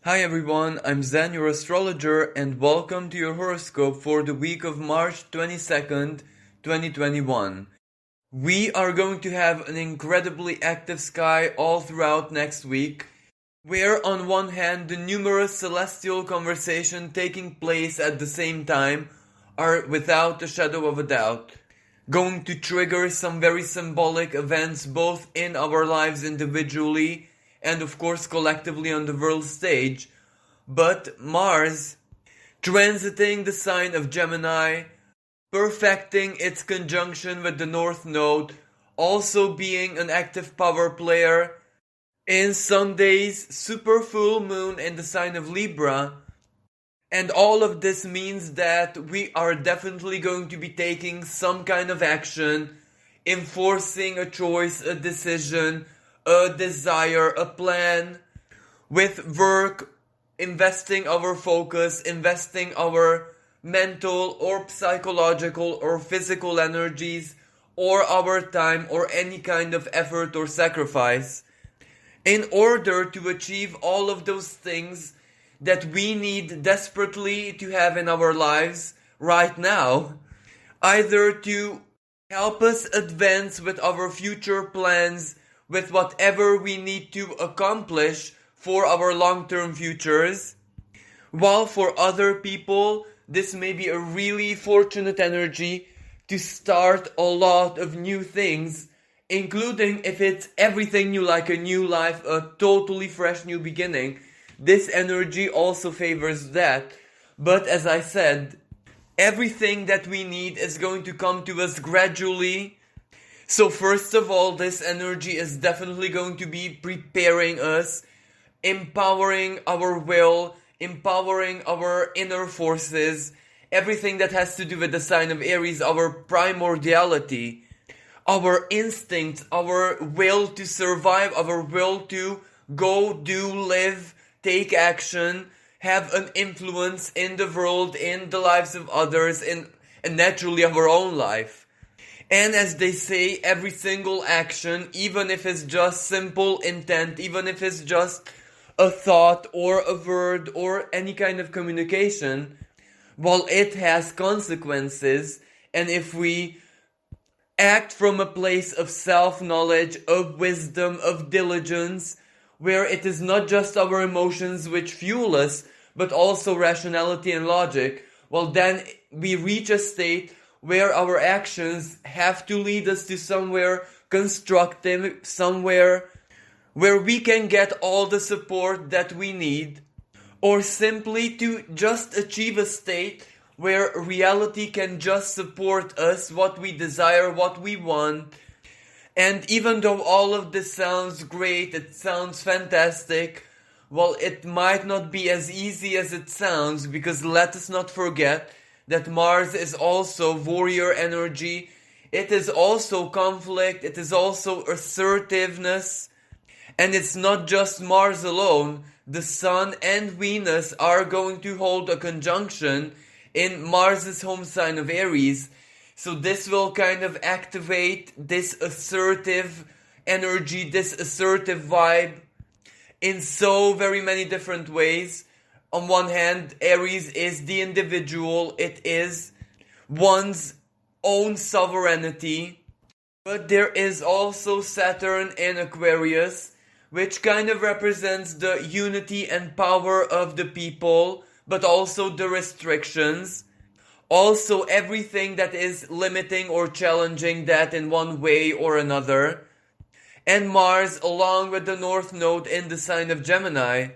Hi everyone, I'm Zen, your astrologer, and welcome to your horoscope for the week of March 22nd, 2021. We are going to have an incredibly active sky all throughout next week, where on one hand the numerous celestial conversations taking place at the same time are without a shadow of a doubt going to trigger some very symbolic events both in our lives individually and of course collectively on the world stage. But Mars, transiting the sign of Gemini, perfecting its conjunction with the North Node, also being an active power player in Sunday's super full moon in the sign of Libra. And all of this means that we are definitely going to be taking some kind of action, enforcing a choice, a decision, a desire, a plan, with work, investing our focus, investing our mental or psychological or physical energies, or our time, or any kind of effort or sacrifice, in order to achieve all of those things that we need desperately to have in our lives right now, either to help us advance with our future plans, with whatever we need to accomplish for our long-term futures, while for other people, this may be a really fortunate energy to start a lot of new things, including if it's everything new, like a new life, a totally fresh new beginning. This energy also favors that. But as I said, everything that we need is going to come to us gradually. So first of all, this energy is definitely going to be preparing us, empowering our will, empowering our inner forces, everything that has to do with the sign of Aries, our primordiality, our instincts, our will to survive, our will to go, do, live, take action, have an influence in the world, in the lives of others, and naturally our own life. And as they say, every single action, even if it's just simple intent, even if it's just a thought or a word or any kind of communication, while it has consequences, and if we act from a place of self-knowledge, of wisdom, of diligence, where it is not just our emotions which fuel us, but also rationality and logic, well then we reach a state where our actions have to lead us to somewhere constructive, somewhere where we can get all the support that we need, or simply to just achieve a state where reality can just support us, what we desire, what we want. And even though all of this sounds great, it sounds fantastic, well, it might not be as easy as it sounds, because let us not forget that Mars is also warrior energy, it is also conflict, it is also assertiveness, and it's not just Mars alone. The Sun and Venus are going to hold a conjunction in Mars's home sign of Aries. So this will kind of activate this assertive energy, this assertive vibe in so very many different ways. On one hand, Aries is the individual, it is one's own sovereignty. But there is also Saturn in Aquarius, which kind of represents the unity and power of the people, but also the restrictions. Also everything that is limiting or challenging that in one way or another. And Mars, along with the North Node in the sign of Gemini,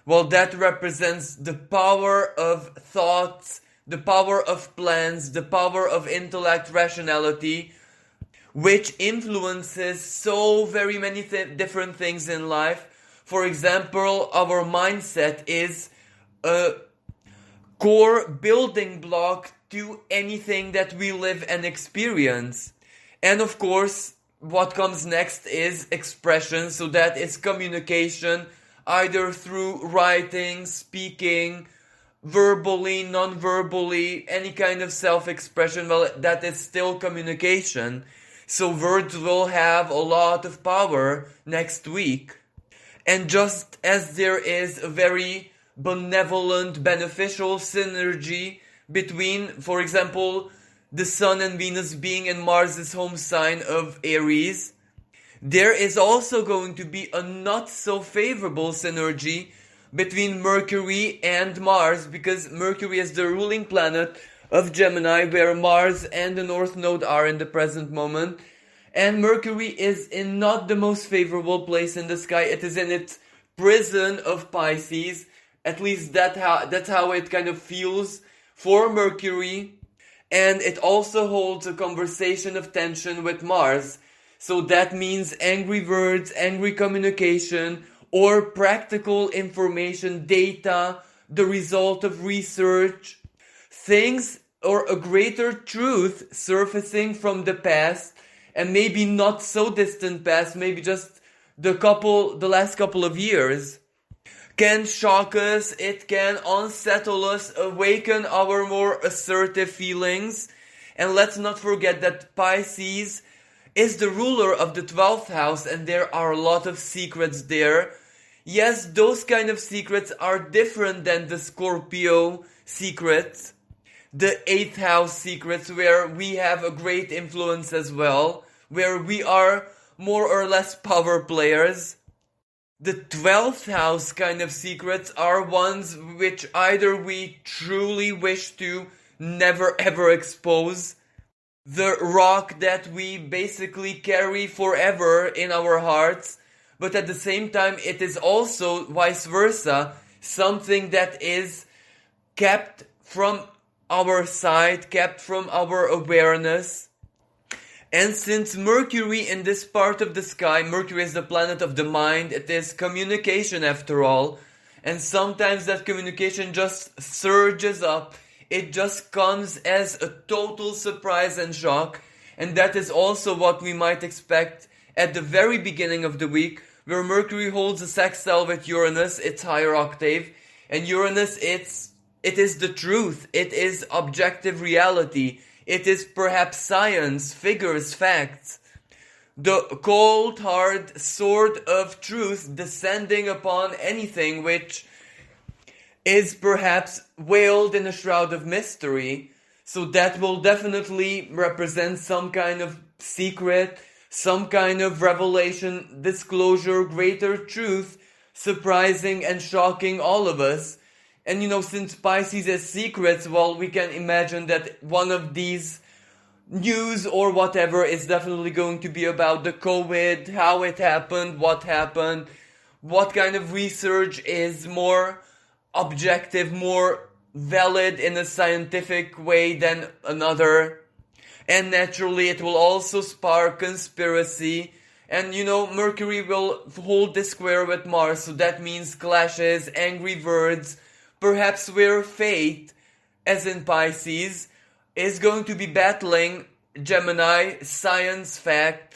well, that represents the power of thoughts, the power of plans, the power of intellect, rationality, which influences so very many different things in life. For example, our mindset is a core building block to anything that we live and experience. And of course, what comes next is expression, so that is communication, either through writing, speaking, verbally, non-verbally, any kind of self-expression. Well, that is still communication. So words will have a lot of power next week. And just as there is a very benevolent, beneficial synergy between, for example, the Sun and Venus being in Mars' home sign of Aries, there is also going to be a not so favorable synergy between Mercury and Mars, because Mercury is the ruling planet of Gemini, where Mars and the North Node are in the present moment. And Mercury is in not the most favorable place in the sky. It is in its prison of Pisces. At least that's how it kind of feels for Mercury. And it also holds a conversation of tension with Mars. So that means angry words, angry communication, or practical information, data, the result of research, things or a greater truth surfacing from the past, and maybe not so distant past, maybe just the last couple of years, can shock us, it can unsettle us, awaken our more assertive feelings. And let's not forget that Pisces is the ruler of the 12th house, and there are a lot of secrets there. Yes, those kind of secrets are different than the Scorpio secrets, the 8th house secrets, where we have a great influence as well, where we are more or less power players. The 12th house kind of secrets are ones which either we truly wish to never ever expose, the rock that we basically carry forever in our hearts, but at the same time it is also vice versa, something that is kept from our sight, kept from our awareness. And since Mercury in this part of the sky, Mercury is the planet of the mind, it is communication after all, and sometimes that communication just surges up, it just comes as a total surprise and shock, and that is also what we might expect at the very beginning of the week, where Mercury holds a sextile with Uranus, its higher octave, and Uranus, it is the truth, it is objective reality, it is perhaps science, figures, facts. The cold, hard sword of truth descending upon anything which is perhaps veiled in a shroud of mystery. So that will definitely represent some kind of secret, some kind of revelation, disclosure, greater truth, surprising and shocking all of us. And since Pisces has secrets, well, we can imagine that one of these news or whatever is definitely going to be about the COVID, how it happened, what kind of research is more objective, more valid in a scientific way than another. And naturally, it will also spark conspiracy. And Mercury will hold this square with Mars, so that means clashes, angry words, perhaps where fate, as in Pisces, is going to be battling Gemini, science, fact,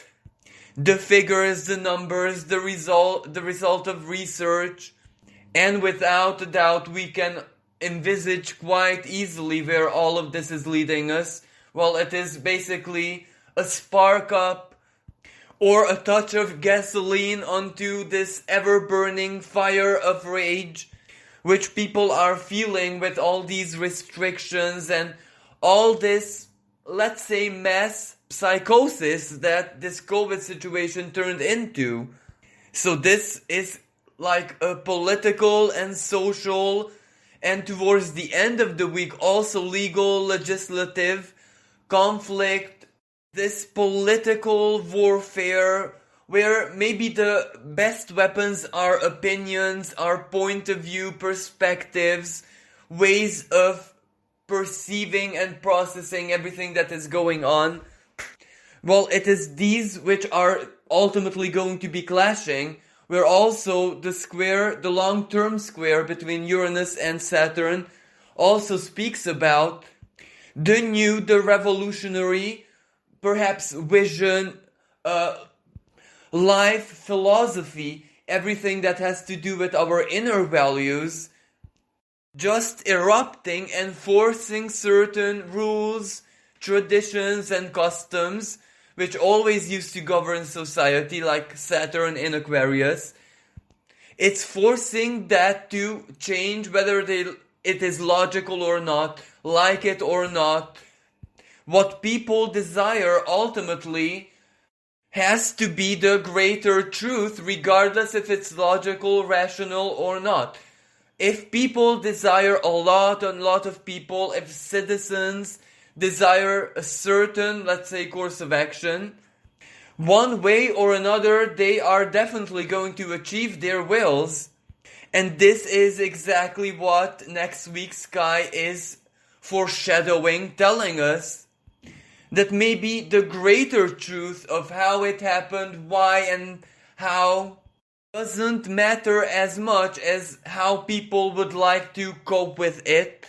the figures, the numbers, the result of research, and without a doubt we can envisage quite easily where all of this is leading us. Well, it is basically a spark up or a touch of gasoline onto this ever-burning fire of rage which people are feeling with all these restrictions and all this, let's say, mass psychosis that this COVID situation turned into. So this is like a political and social, and towards the end of the week also legal, legislative conflict, this political warfare where maybe the best weapons are opinions, are point of view, perspectives, ways of perceiving and processing everything that is going on. Well, it is these which are ultimately going to be clashing, where also the long-term square between Uranus and Saturn also speaks about the revolutionary, perhaps vision, life, philosophy, everything that has to do with our inner values, just erupting and forcing certain rules, traditions, and customs, which always used to govern society, like Saturn in Aquarius. It's forcing that to change, whether it is logical or not, like it or not. What people desire ultimately has to be the greater truth, regardless if it's logical, rational, or not. If people desire a lot of people, if citizens desire a certain, let's say, course of action, one way or another, they are definitely going to achieve their wills. And this is exactly what next week's sky is foreshadowing, telling us that maybe the greater truth of how it happened, why and how, doesn't matter as much as how people would like to cope with it.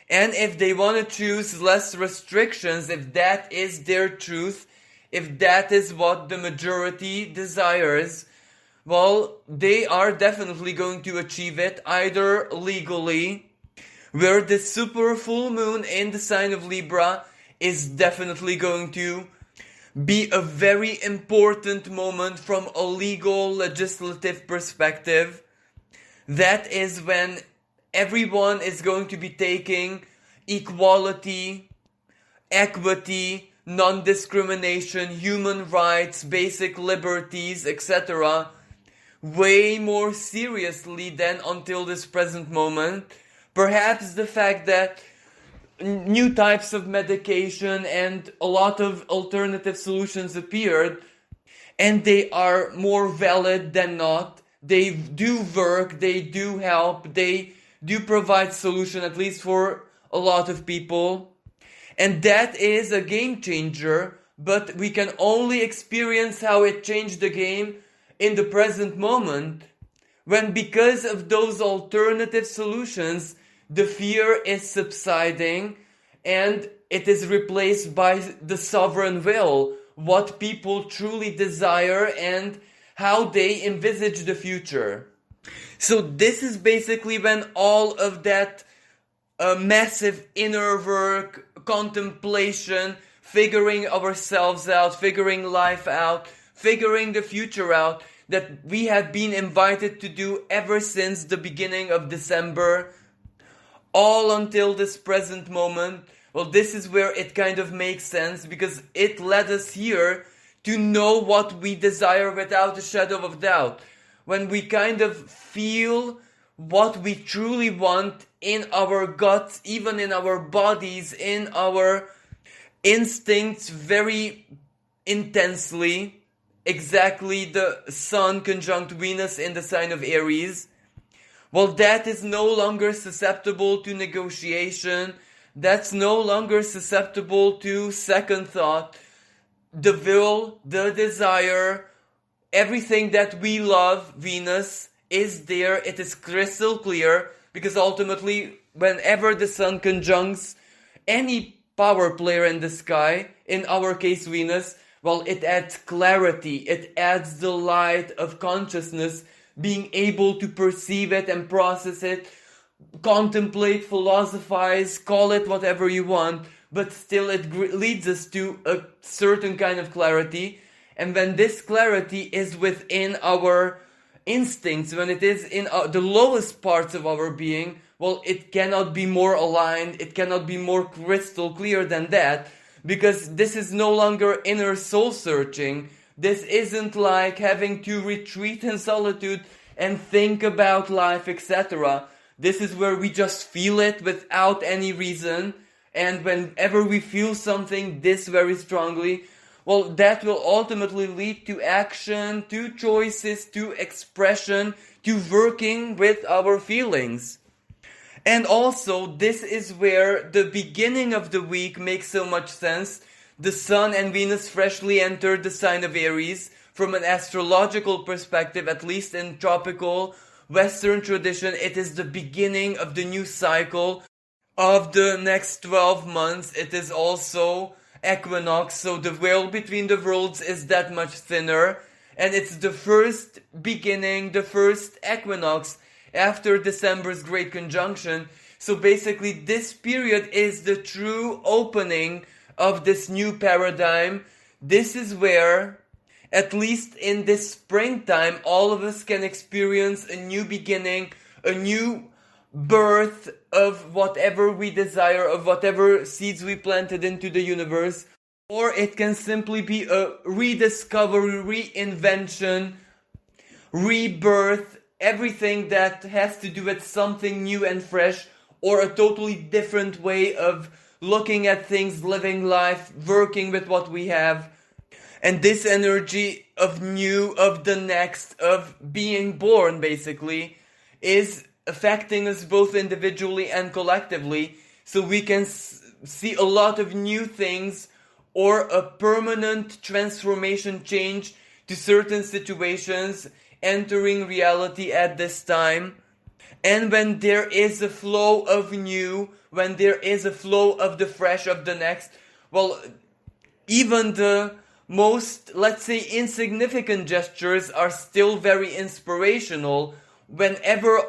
And if they want to choose less restrictions, if that is their truth, if that is what the majority desires, well, they are definitely going to achieve it, either legally, where the super full moon in the sign of Libra is definitely going to be a very important moment from a legal, legislative perspective. That is when everyone is going to be taking equality, equity, non-discrimination, human rights, basic liberties, etc. way more seriously than until this present moment. Perhaps the fact that new types of medication and a lot of alternative solutions appeared, and they are more valid than not. They do work, they do help, they do provide solution, at least for a lot of people. And that is a game changer, but we can only experience how it changed the game in the present moment, when because of those alternative solutions, the fear is subsiding and it is replaced by the sovereign will, what people truly desire and how they envisage the future. So this is basically when all of that massive inner work, contemplation, figuring ourselves out, figuring life out, figuring the future out, that we have been invited to do ever since the beginning of December, all until this present moment. Well, this is where it kind of makes sense, because it led us here to know what we desire without a shadow of doubt. When we kind of feel what we truly want in our guts, even in our bodies, in our instincts very intensely, exactly the Sun conjunct Venus in the sign of Aries, well, that is no longer susceptible to negotiation. That's no longer susceptible to second thought. The will, the desire, everything that we love, Venus, is there. It is crystal clear, because ultimately, whenever the Sun conjuncts any power player in the sky, in our case Venus, well, it adds clarity, it adds the light of consciousness, being able to perceive it and process it, contemplate, philosophize, call it whatever you want, but still it leads us to a certain kind of clarity. And when this clarity is within our instincts, when it is in the lowest parts of our being, well, it cannot be more aligned, it cannot be more crystal clear than that, because this is no longer inner soul searching. This isn't like having to retreat in solitude and think about life, etc. This is where we just feel it without any reason, and whenever we feel something this very strongly, well, that will ultimately lead to action, to choices, to expression, to working with our feelings. And also, this is where the beginning of the week makes so much sense. The Sun and Venus freshly entered the sign of Aries. From an astrological perspective, at least in tropical Western tradition, it is the beginning of the new cycle of the next 12 months. It is also equinox, so the veil between the worlds is that much thinner, and it's the first beginning, the first equinox after December's great conjunction. So basically this period is the true opening of this new paradigm. This is where at least in this springtime, all of us can experience a new beginning, a new birth of whatever we desire, of whatever seeds we planted into the universe. Or it can simply be a rediscovery, reinvention, rebirth, everything that has to do with something new and fresh, or a totally different way of looking at things, living life, working with what we have. And this energy of new, of the next, of being born, basically, is affecting us both individually and collectively. So we can see a lot of new things, or a permanent transformation change to certain situations entering reality at this time. And when there is a flow of new, when there is a flow of the fresh, of the next, well, even the most, let's say, insignificant gestures are still very inspirational whenever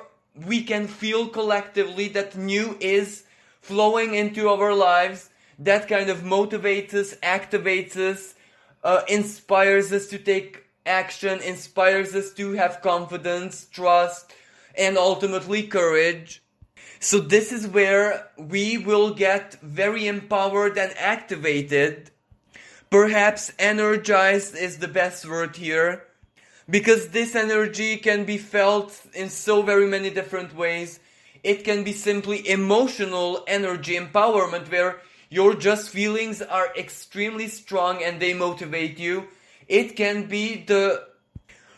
we can feel collectively that new is flowing into our lives. That kind of motivates us, activates us, inspires us to take action, inspires us to have confidence, trust, and ultimately courage. So this is where we will get very empowered and activated. Perhaps energized is the best word here, because this energy can be felt in so very many different ways. It can be simply emotional energy, empowerment, where your just feelings are extremely strong and they motivate you. It can be the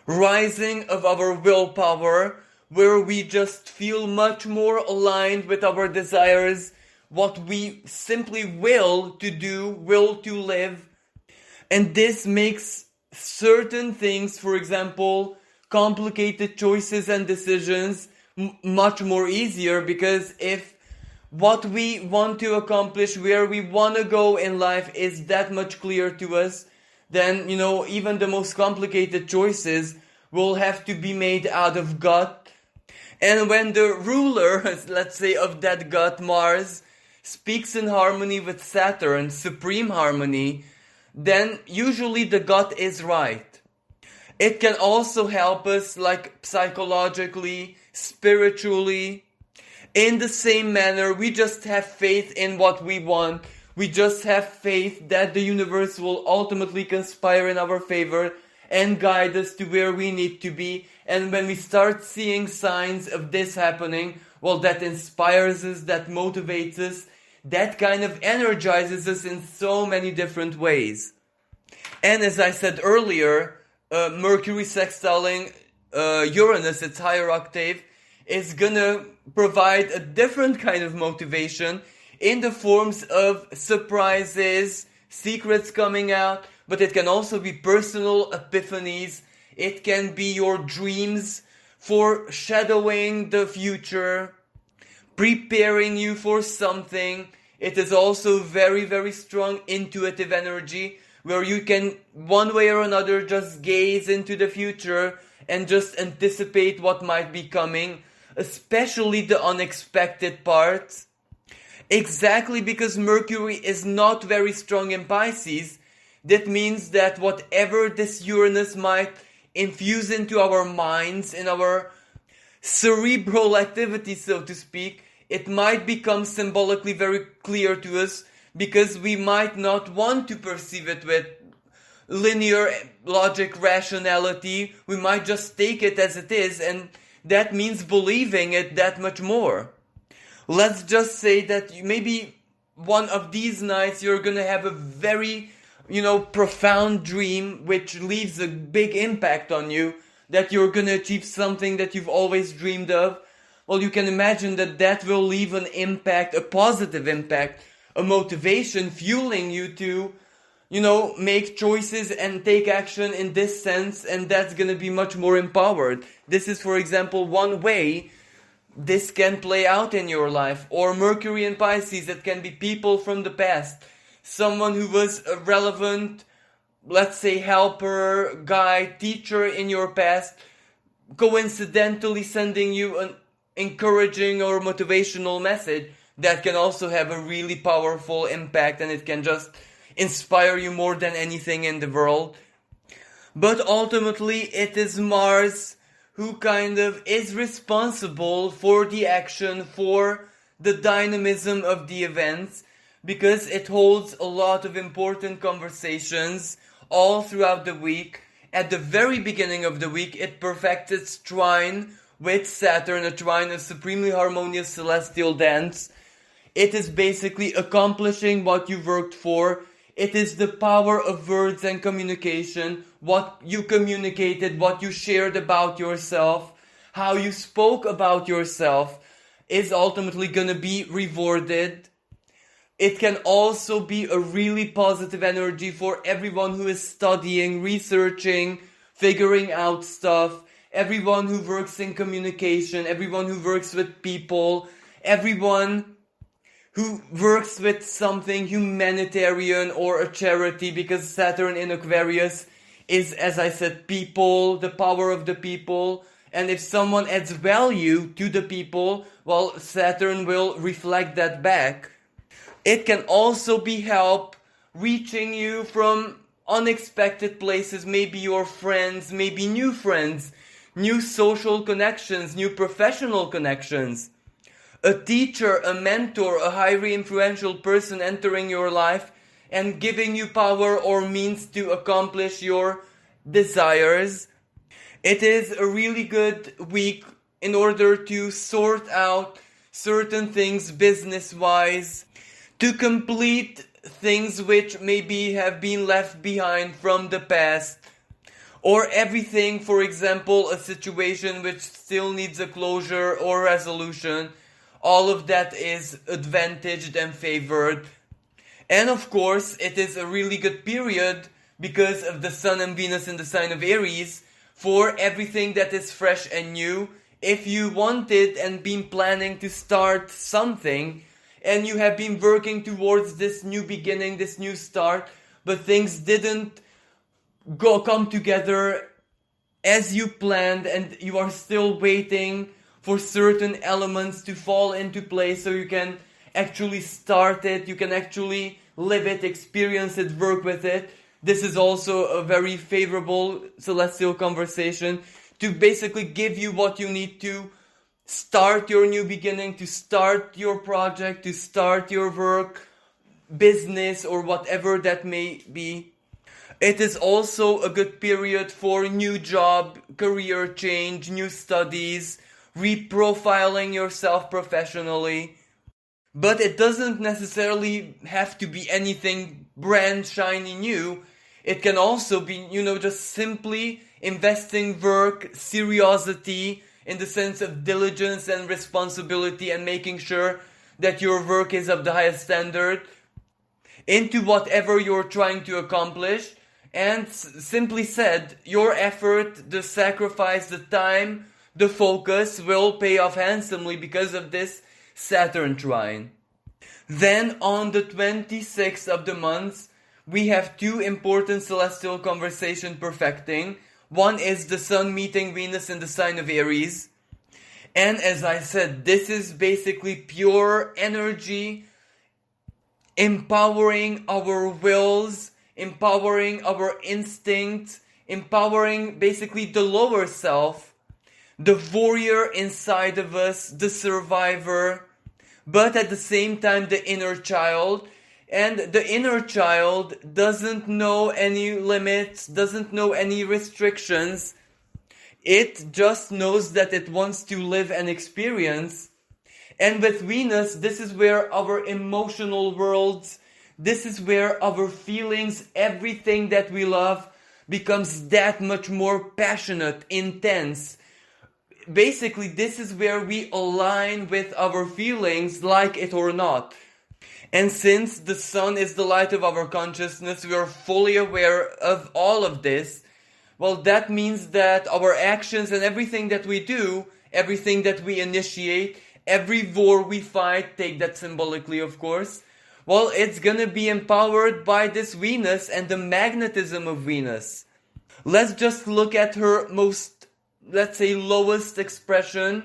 rising of our willpower, where we just feel much more aligned with our desires, what we simply will to do, will to live. And this makes certain things, for example, complicated choices and decisions, much more easier, because if what we want to accomplish, where we want to go in life is that much clear to us, then, even the most complicated choices will have to be made out of gut. And when the ruler, let's say, of that gut, Mars, speaks in harmony with Saturn, supreme harmony, then usually the gut is right. It can also help us, like, psychologically, spiritually. In the same manner, we just have faith in what we want. We just have faith that the universe will ultimately conspire in our favor and guide us to where we need to be. And when we start seeing signs of this happening, well, that inspires us, that motivates us, that kind of energizes us in so many different ways. And as I said earlier, Mercury sextiling Uranus, its higher octave, is gonna provide a different kind of motivation in the forms of surprises, secrets coming out, but it can also be personal epiphanies. It can be your dreams foreshadowing the future, preparing you for something. It is also very, very strong intuitive energy, where you can, one way or another, just gaze into the future and just anticipate what might be coming, especially the unexpected parts. Exactly because Mercury is not very strong in Pisces, that means that whatever this Uranus might infuse into our minds, in our cerebral activity, so to speak, it might become symbolically very clear to us, because we might not want to perceive it with linear logic, rationality. We might just take it as it is, and that means believing it that much more. Let's just say that maybe one of these nights you're gonna have a very, profound dream which leaves a big impact on you, that you're gonna achieve something that you've always dreamed of. Well, you can imagine that that will leave an impact, a positive impact, a motivation fueling you to, make choices and take action in this sense, and that's gonna be much more empowered. This is, for example, one way this can play out in your life. Or Mercury in Pisces, it can be people from the past. Someone who was a relevant, let's say, helper, guide, teacher in your past, coincidentally sending you an encouraging or motivational message that can also have a really powerful impact, and it can just inspire you more than anything in the world. But ultimately it is Mars who kind of is responsible for the action, for the dynamism of the events, because it holds a lot of important conversations all throughout the week. At the very beginning of the week, it perfects its trine with Saturn, a trine of supremely harmonious celestial dance. It is basically accomplishing what you worked for. It is the power of words and communication, what you communicated, what you shared about yourself, how you spoke about yourself is ultimately gonna be rewarded. It can also be a really positive energy for everyone who is studying, researching, figuring out stuff, everyone who works in communication, everyone who works with people, everyone who works with something humanitarian or a charity, because Saturn in Aquarius is, as I said, people, the power of the people. And if someone adds value to the people, well, Saturn will reflect that back. It can also be help reaching you from unexpected places, maybe your friends, maybe new friends, new social connections, new professional connections. A teacher, a mentor, a highly influential person entering your life and giving you power or means to accomplish your desires. It is a really good week in order to sort out certain things business-wise, to complete things which maybe have been left behind from the past, or everything, for example, a situation which still needs a closure or resolution. All of that is advantaged and favored. And of course, it is a really good period because of the Sun and Venus in the sign of Aries for everything that is fresh and new. If you wanted and been planning to start something, and you have been working towards this new beginning, this new start, but things didn't come together as you planned, and you are still waiting for certain elements to fall into place so you can actually start it, you can actually live it, experience it, work with it. This is also a very favorable celestial conversation to basically give you what you need to start your new beginning, to start your project, to start your work, business, or whatever that may be. It is also a good period for new job, career change, new studies, reprofiling yourself professionally. But it doesn't necessarily have to be anything brand shiny new. It can also be, just simply investing work, seriosity, in the sense of diligence and responsibility, and making sure that your work is of the highest standard into whatever you're trying to accomplish. And simply said, your effort, the sacrifice, the time, the focus will pay off handsomely because of this Saturn trine. Then on the 26th of the month, we have two important celestial conversations perfecting. One is the Sun meeting Venus in the sign of Aries. And as I said, this is basically pure energy, empowering our wills, empowering our instincts, empowering basically the lower self, the warrior inside of us, the survivor, but at the same time the inner child. And the inner child doesn't know any limits, doesn't know any restrictions. It just knows that it wants to live and experience. And with Venus, this is where our emotional worlds, this is where our feelings, everything that we love, becomes that much more passionate, intense. Basically, this is where we align with our feelings, like it or not. And since the Sun is the light of our consciousness, we are fully aware of all of this. Well, that means that our actions and everything that we do, everything that we initiate, every war we fight, take that symbolically, of course, well, it's gonna be empowered by this Venus and the magnetism of Venus. Let's just look at her most, let's say, lowest expression,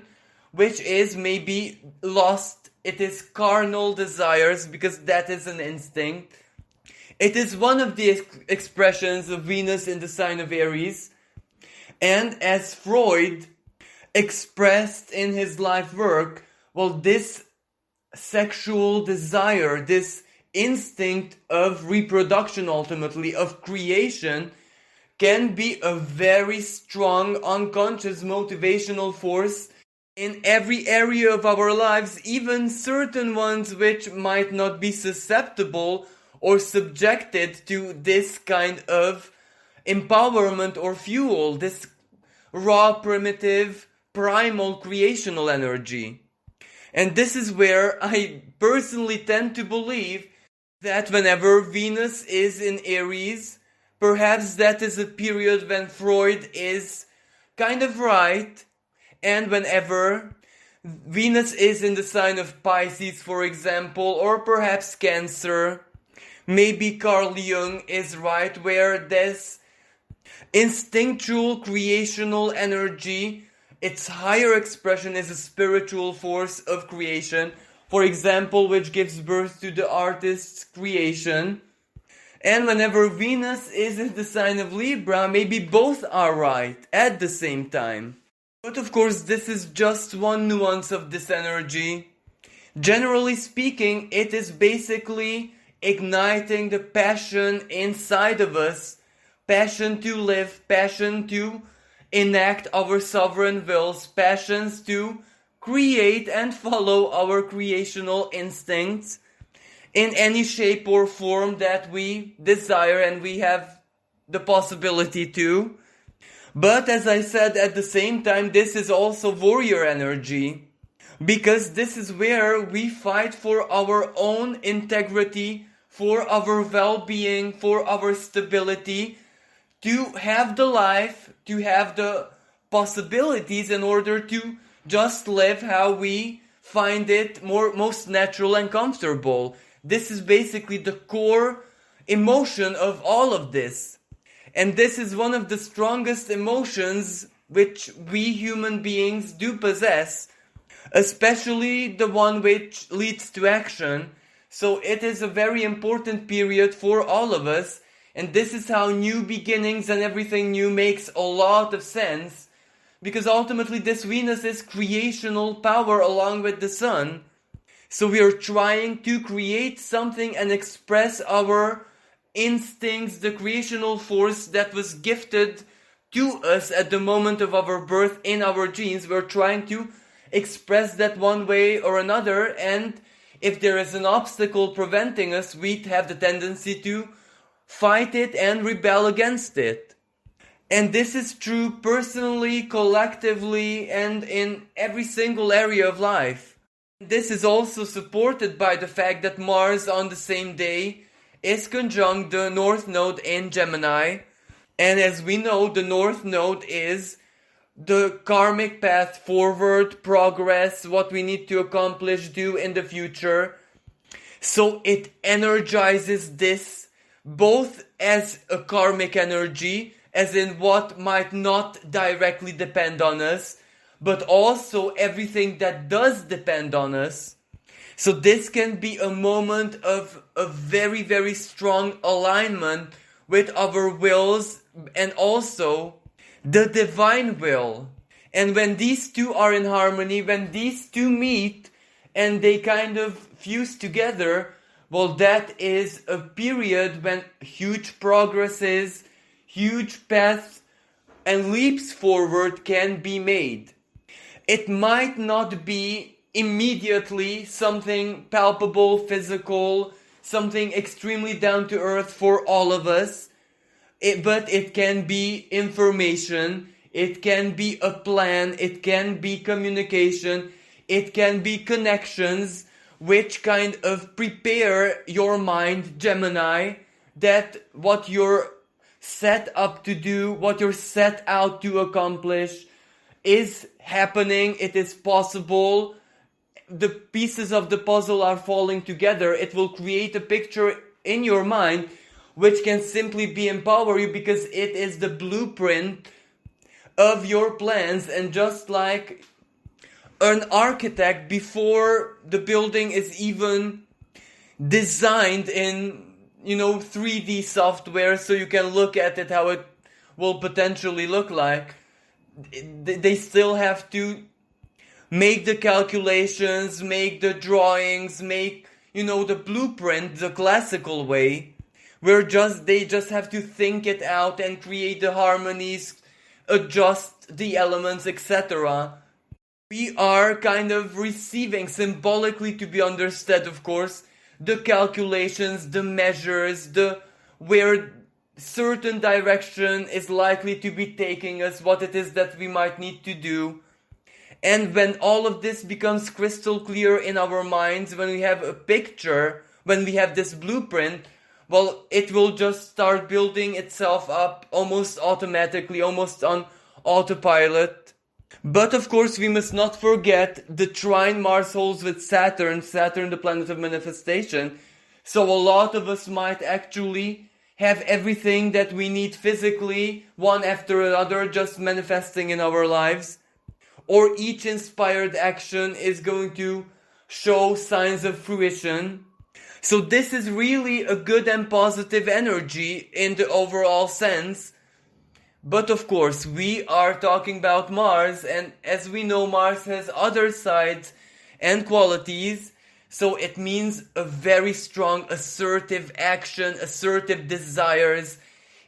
which is maybe lost. It is carnal desires, because that is an instinct. It is one of the expressions of Venus in the sign of Aries. And as Freud expressed in his life work, well, this sexual desire, this instinct of reproduction, ultimately, of creation, can be a very strong, unconscious motivational force in every area of our lives, even certain ones which might not be susceptible or subjected to this kind of empowerment or fuel, this raw, primitive, primal creational energy. And this is where I personally tend to believe that whenever Venus is in Aries, perhaps that is a period when Freud is kind of right, and whenever Venus is in the sign of Pisces, for example, or perhaps Cancer, maybe Carl Jung is right, where this instinctual creational energy, its higher expression is a spiritual force of creation, for example, which gives birth to the artist's creation. And whenever Venus is in the sign of Libra, maybe both are right at the same time. But of course, this is just one nuance of this energy. Generally speaking, it is basically igniting the passion inside of us, passion to live, passion to enact our sovereign wills, passions to create and follow our creational instincts in any shape or form that we desire and we have the possibility to. But as I said, at the same time, this is also warrior energy, because this is where we fight for our own integrity, for our well-being, for our stability, to have the life, to have the possibilities in order to just live how we find it most natural and comfortable. This is basically the core emotion of all of this. And this is one of the strongest emotions which we human beings do possess, especially the one which leads to action. So it is a very important period for all of us, and this is how new beginnings and everything new makes a lot of sense, because ultimately this Venus is creational power along with the Sun. So we are trying to create something and express our instincts, the creational force that was gifted to us at the moment of our birth in our genes. We're trying to express that one way or another, and if there is an obstacle preventing us, we have the tendency to fight it and rebel against it. And this is true personally, collectively, and in every single area of life. This is also supported by the fact that Mars on the same day is conjunct the North Node in Gemini. And as we know, the North Node is the karmic path forward, progress, what we need to accomplish, do in the future. So it energizes this both as a karmic energy, as in what might not directly depend on us, but also everything that does depend on us. So this can be a moment of a very, very strong alignment with our wills and also the divine will. And when these two are in harmony, when these two meet and they kind of fuse together, well, that is a period when huge progresses, huge paths and leaps forward can be made. It might not be immediately something palpable, physical, something extremely down to earth for all of us, but it can be information, it can be a plan, it can be communication, it can be connections which kind of prepare your mind, Gemini, that what you're set up to do, what you're set out to accomplish is happening, it is possible. The pieces of the puzzle are falling together. It will create a picture in your mind which can simply be empower you, because it is the blueprint of your plans. And just like an architect, before the building is even designed in 3D software so you can look at it how it will potentially look like. They still have to make the calculations, make the drawings, make, the blueprint the classical way, where they just have to think it out and create the harmonies, adjust the elements, etc. We are kind of receiving, symbolically to be understood, of course, the calculations, the measures, where certain direction is likely to be taking us, what it is that we might need to do. And when all of this becomes crystal clear in our minds, when we have a picture, when we have this blueprint, well, it will just start building itself up almost automatically, almost on autopilot. But of course, we must not forget the trine Mars holds with Saturn, the planet of manifestation. So a lot of us might actually have everything that we need physically, one after another, just manifesting in our lives. Or each inspired action is going to show signs of fruition. So this is really a good and positive energy in the overall sense. But of course, we are talking about Mars, and as we know, Mars has other sides and qualities. So it means a very strong assertive action, assertive desires.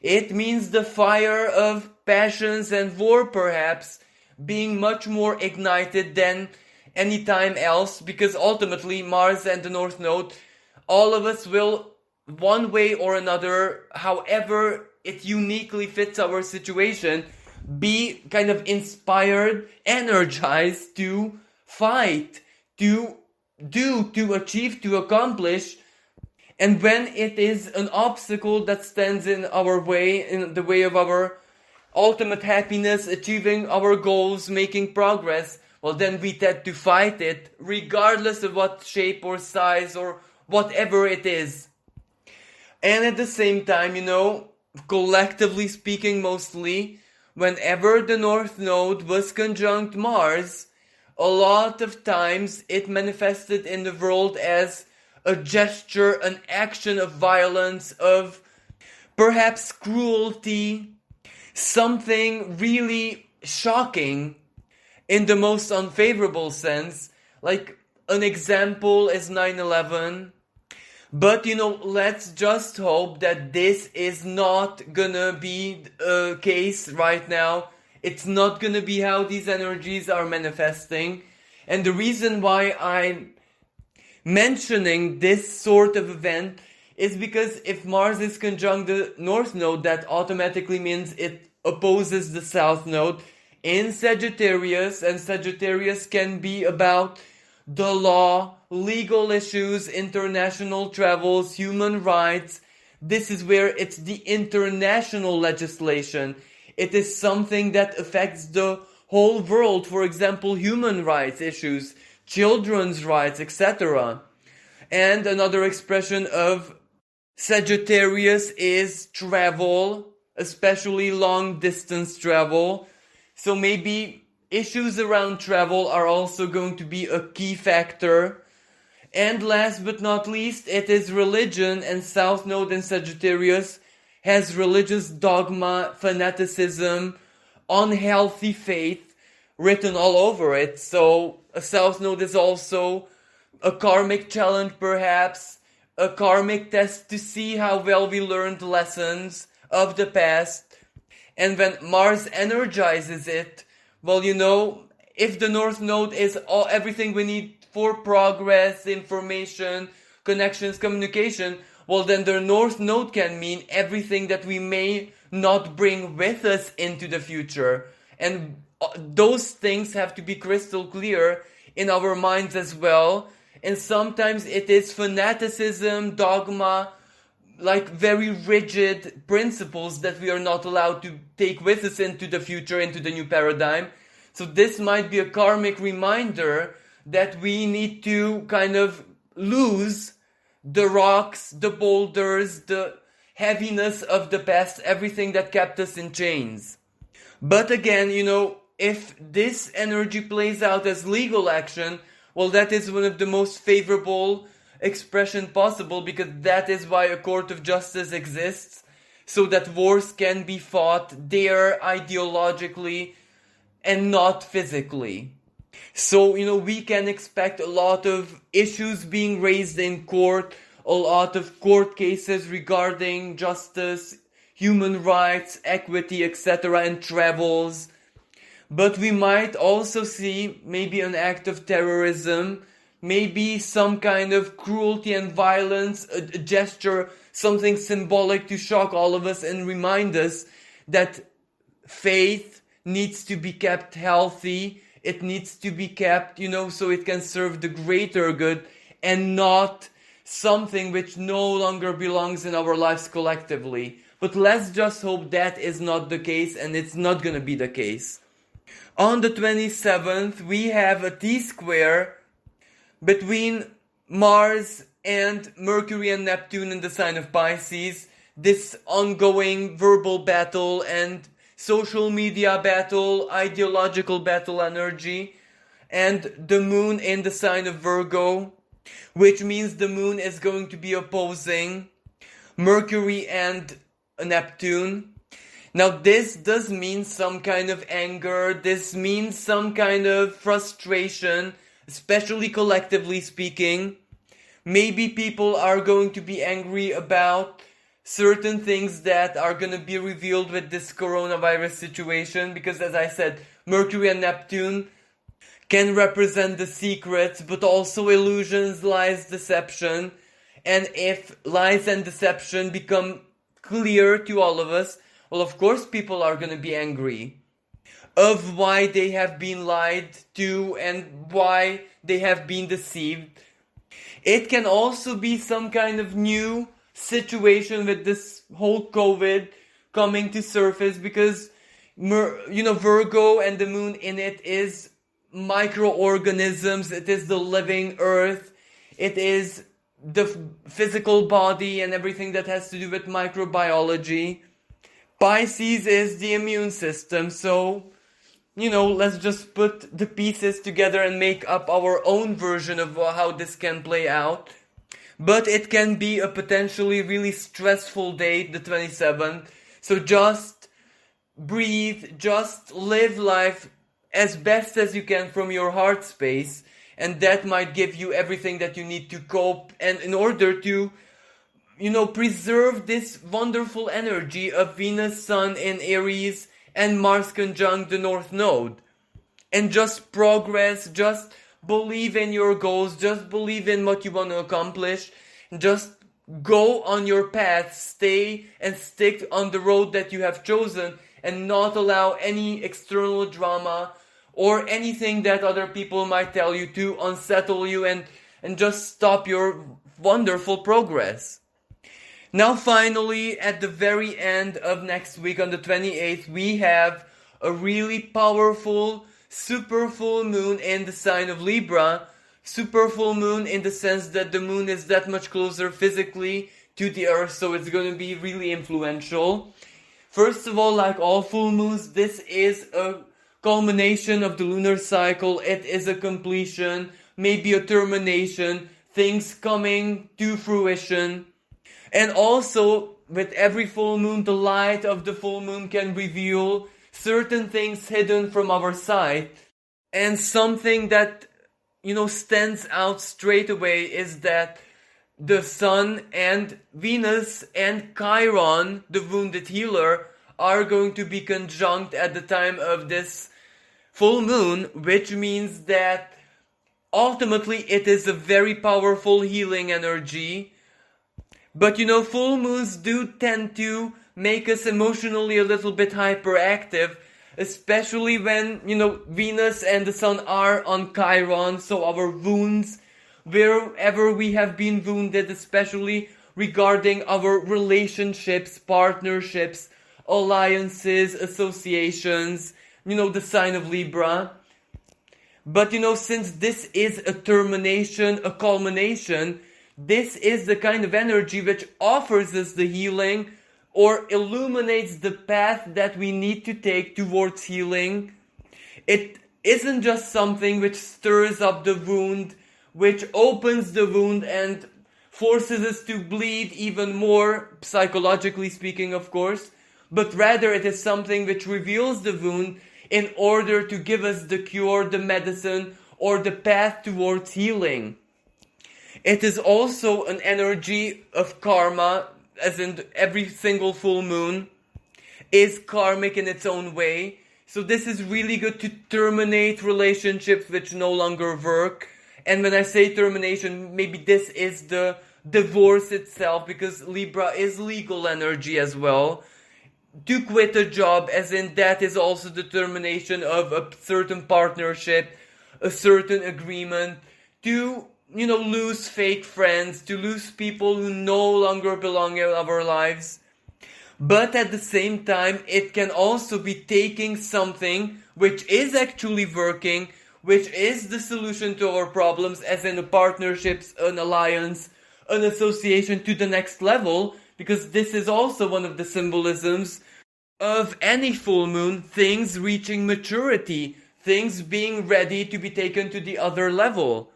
It means the fire of passions and war, perhaps, being much more ignited than any time else, because ultimately Mars and the North Node, all of us will, one way or another, however it uniquely fits our situation, be kind of inspired, energized to fight, to do, to achieve, to accomplish. And when it is an obstacle that stands in our way, in the way of our ultimate happiness, achieving our goals, making progress, well, then we tend to fight it, regardless of what shape or size or whatever it is. And at the same time, collectively speaking mostly, whenever the North Node was conjunct Mars, a lot of times it manifested in the world as a gesture, an action of violence, of perhaps cruelty, something really shocking in the most unfavorable sense. Like an example is 9/11. But let's just hope that this is not gonna be a case right now. It's not gonna be how these energies are manifesting. And the reason why I'm mentioning this sort of event is because if Mars is conjunct the North Node, that automatically means it opposes the South Node in Sagittarius, and Sagittarius can be about the law, legal issues, international travels, human rights. This is where it's the international legislation. It is something that affects the whole world. For example, human rights issues, children's rights, etc. And another expression of Sagittarius is travel, especially long distance travel. So maybe issues around travel are also going to be a key factor. And last but not least, it is religion, and South Node in Sagittarius has religious dogma, fanaticism, unhealthy faith written all over it. So a South Node is also a karmic challenge, perhaps, a karmic test to see how well we learned lessons of the past. And when Mars energizes it, well, if the North Node is everything we need for progress, information, connections, communication, well, then the North Node can mean everything that we may not bring with us into the future. And those things have to be crystal clear in our minds as well. And sometimes it is fanaticism, dogma, like very rigid principles that we are not allowed to take with us into the future, into the new paradigm. So this might be a karmic reminder that we need to kind of lose the rocks, the boulders, the heaviness of the past, everything that kept us in chains. But again, if this energy plays out as legal action, well, that is one of the most favorable expression possible, because that is why a court of justice exists, so that wars can be fought there ideologically and not physically. So, we can expect a lot of issues being raised in court, a lot of court cases regarding justice, human rights, equity, etc., and travels. But we might also see maybe an act of terrorism, maybe some kind of cruelty and violence, a gesture, something symbolic to shock all of us and remind us that faith needs to be kept healthy. It needs to be kept, so it can serve the greater good and not something which no longer belongs in our lives collectively. But let's just hope that is not the case, and it's not gonna be the case. On the 27th, we have a T-square between Mars and Mercury and Neptune in the sign of Pisces. This ongoing verbal battle and social media battle, ideological battle energy, and the moon in the sign of Virgo, which means the moon is going to be opposing Mercury and Neptune. Now this does mean some kind of anger, this means some kind of frustration, especially collectively speaking. Maybe people are going to be angry about certain things that are going to be revealed with this coronavirus situation, because as I said, Mercury and Neptune can represent the secrets, but also illusions, lies, deception. And if lies and deception become clear to all of us, well, of course people are going to be angry of why they have been lied to and why they have been deceived. It can also be some kind of new situation with this whole COVID coming to surface, because Virgo and the moon in it is microorganisms, it is the living earth, it is the physical body and everything that has to do with microbiology. Pisces is the immune system, so let's just put the pieces together and make up our own version of how this can play out. But it can be a potentially really stressful day, the 27th. So just breathe, just live life as best as you can from your heart space. And that might give you everything that you need to cope. And in order to, preserve this wonderful energy of Venus, Sun in Aries and Mars conjunct the North Node. And just progress, just believe in your goals, just believe in what you want to accomplish, just go on your path, stay and stick on the road that you have chosen, and not allow any external drama or anything that other people might tell you to unsettle you and just stop your wonderful progress. Now finally, at the very end of next week on the 28th, we have a really powerful super full moon in the sign of Libra. Super full moon in the sense that the moon is that much closer physically to the earth, so it's going to be really influential. First of all, like all full moons, this is a culmination of the lunar cycle. It is a completion, maybe a termination, things coming to fruition. And also, with every full moon, the light of the full moon can reveal certain things hidden from our sight. And something that, stands out straight away is that the Sun and Venus and Chiron, the wounded healer, are going to be conjunct at the time of this full moon, which means that ultimately it is a very powerful healing energy. But full moons do tend to make us emotionally a little bit hyperactive, especially when, Venus and the Sun are on Chiron, so our wounds, wherever we have been wounded, especially regarding our relationships, partnerships, alliances, associations, the sign of Libra. But since this is a termination, a culmination, this is the kind of energy which offers us the healing or illuminates the path that we need to take towards healing. It isn't just something which stirs up the wound which opens the wound and forces us to bleed even more, psychologically speaking, of course, but rather it is something which reveals the wound in order to give us the cure, the medicine, or the path towards healing. It is also an energy of karma, as in every single full moon is karmic in its own way. So this is really good to terminate relationships which no longer work. And when I say termination, maybe this is the divorce itself, because Libra is legal energy as well. To quit a job, as in that is also the termination of a certain partnership, a certain agreement. To, lose fake friends, to lose people who no longer belong in our lives. But at the same time, it can also be taking something which is actually working, which is the solution to our problems, as in a partnerships, an alliance, an association, to the next level, because this is also one of the symbolisms of any full moon, things reaching maturity, things being ready to be taken to the other level,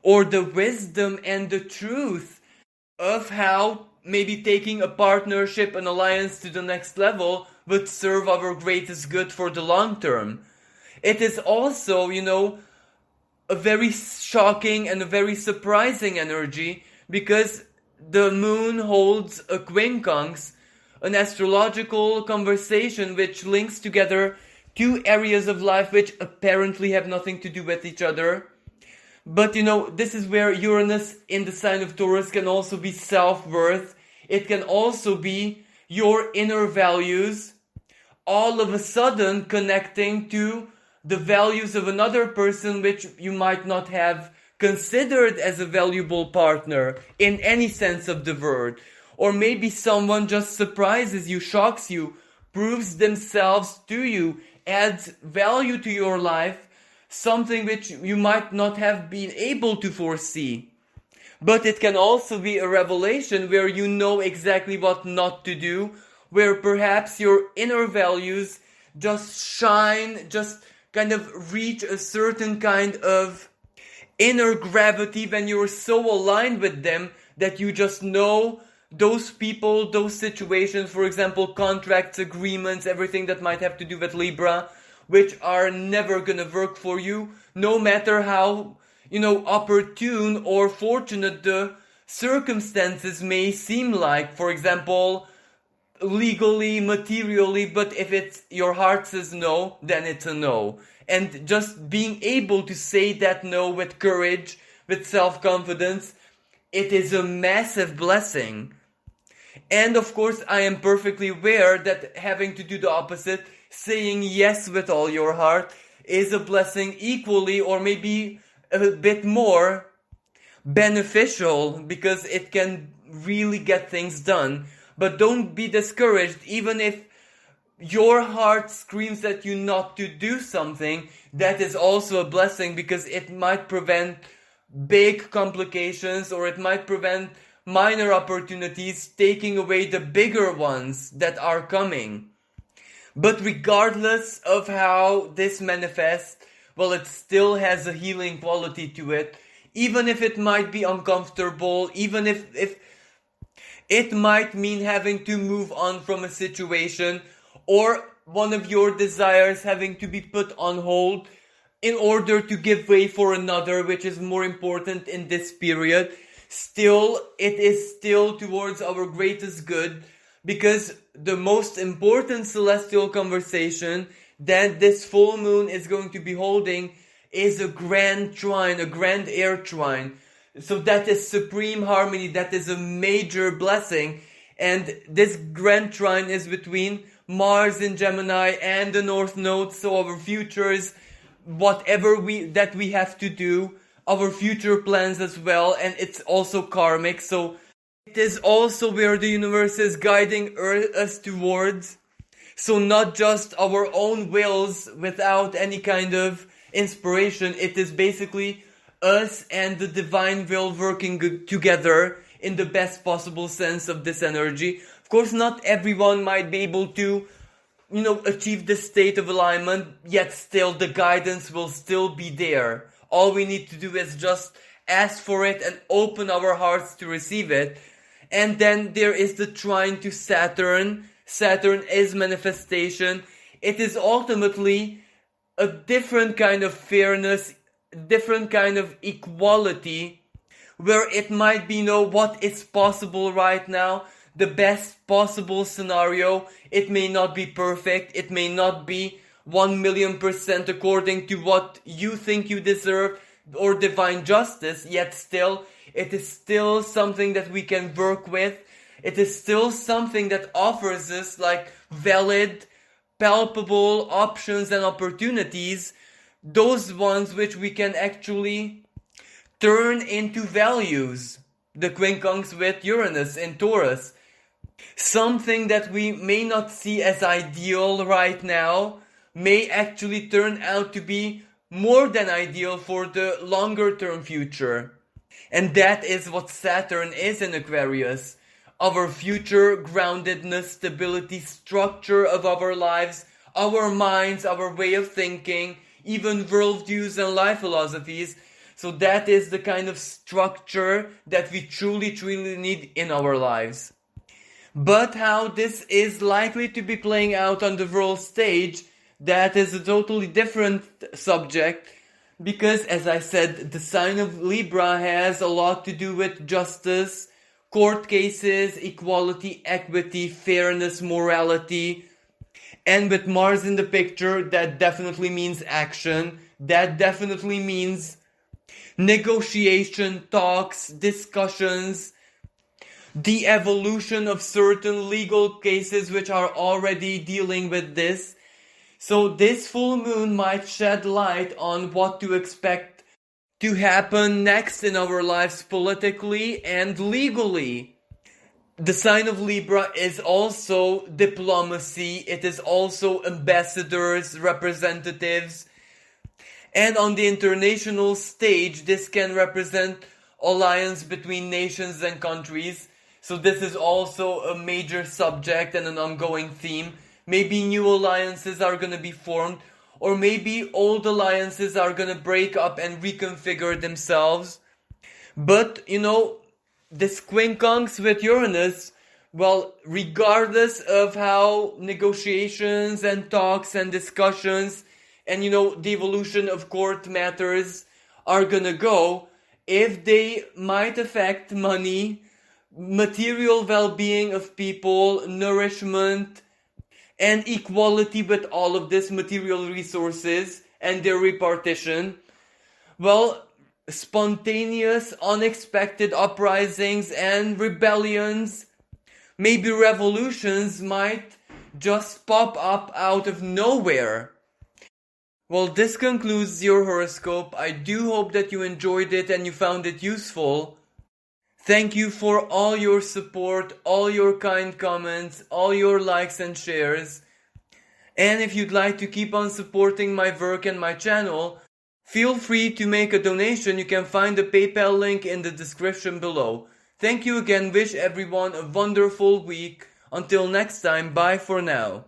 or the wisdom and the truth of how maybe taking a partnership, an alliance to the next level would serve our greatest good for the long term. It is also, a very shocking and a very surprising energy, because the moon holds a quincunx, an astrological conversation which links together two areas of life which apparently have nothing to do with each other. But this is where Uranus in the sign of Taurus can also be self-worth. It can also be your inner values all of a sudden connecting to the values of another person which you might not have considered as a valuable partner in any sense of the word. Or maybe someone just surprises you, shocks you, proves themselves to you, adds value to your life, something which you might not have been able to foresee. But it can also be a revelation where you know exactly what not to do, where perhaps your inner values just shine, just kind of reach a certain kind of inner gravity when you're so aligned with them that you just know those people, those situations, for example, contracts, agreements, everything that might have to do with Libra, which are never gonna work for you, no matter how, opportune or fortunate the circumstances may seem like. For example, legally, materially, but if it's your heart says no, then it's a no. And just being able to say that no with courage, with self-confidence, it is a massive blessing. And of course, I am perfectly aware that having to do the opposite, saying yes with all your heart, is a blessing equally or maybe a bit more beneficial, because it can really get things done. But don't be discouraged, even if your heart screams at you not to do something. That is also a blessing, because it might prevent big complications, or it might prevent minor opportunities, taking away the bigger ones that are coming. But regardless of how this manifests, well, it still has a healing quality to it. Even if it might be uncomfortable, even if it might mean having to move on from a situation, or one of your desires having to be put on hold in order to give way for another, which is more important in this period. Still, it is still towards our greatest good, because the most important celestial conversation that this full moon is going to be holding is a grand trine, a grand air trine. So that is supreme harmony, that is a major blessing. And this grand trine is between Mars in Gemini and the North Node, so our futures, whatever we have to do, our future plans as well, and it's also karmic, so it is also where the universe is guiding us towards. So not just our own wills without any kind of inspiration, it is basically us and the divine will working together in the best possible sense of this energy. Of course, not everyone might be able to, achieve this state of alignment, yet still the guidance will still be there. All we need to do is just ask for it and open our hearts to receive it. And then there is the trine to Saturn. Saturn is manifestation. It is ultimately a different kind of fairness, different kind of equality, where it might be, what is possible right now, the best possible scenario. It may not be perfect, it may not be 1,000,000% according to what you think you deserve or divine justice, yet still, it is still something that we can work with. It is still something that offers us valid, palpable options and opportunities, those ones which we can actually turn into values. The quincunx with Uranus in Taurus. Something that we may not see as ideal right now may actually turn out to be more than ideal for the longer term future. And that is what Saturn is in Aquarius. Our future groundedness, stability, structure of our lives, our minds, our way of thinking, even worldviews and life philosophies. So that is the kind of structure that we truly need in our lives. But how this is likely to be playing out on the world stage, that is a totally different subject, because as I said, the sign of Libra has a lot to do with justice, court cases, equality, equity, fairness, morality. And with Mars in the picture, that definitely means action. That definitely means negotiation, talks, discussions, the evolution of certain legal cases which are already dealing with this. So this full moon might shed light on what to expect to happen next in our lives politically and legally. The sign of Libra is also diplomacy, it is also ambassadors, representatives, and on the international stage this can represent alliance between nations and countries. So this is also a major subject and an ongoing theme. Maybe new alliances are going to be formed, or maybe old alliances are going to break up and reconfigure themselves. But, this quincunx with Uranus, well, regardless of how negotiations and talks and discussions and, the evolution of court matters are going to go, if they might affect money, material well-being of people, nourishment, and equality with all of this material resources and their repartition, well, spontaneous, unexpected uprisings and rebellions, maybe revolutions might just pop up out of nowhere. Well, this concludes your horoscope. I do hope that you enjoyed it and you found it useful. Thank you for all your support, all your kind comments, all your likes and shares. And if you'd like to keep on supporting my work and my channel, feel free to make a donation. You can find the PayPal link in the description below. Thank you again. Wish everyone a wonderful week. Until next time, bye for now.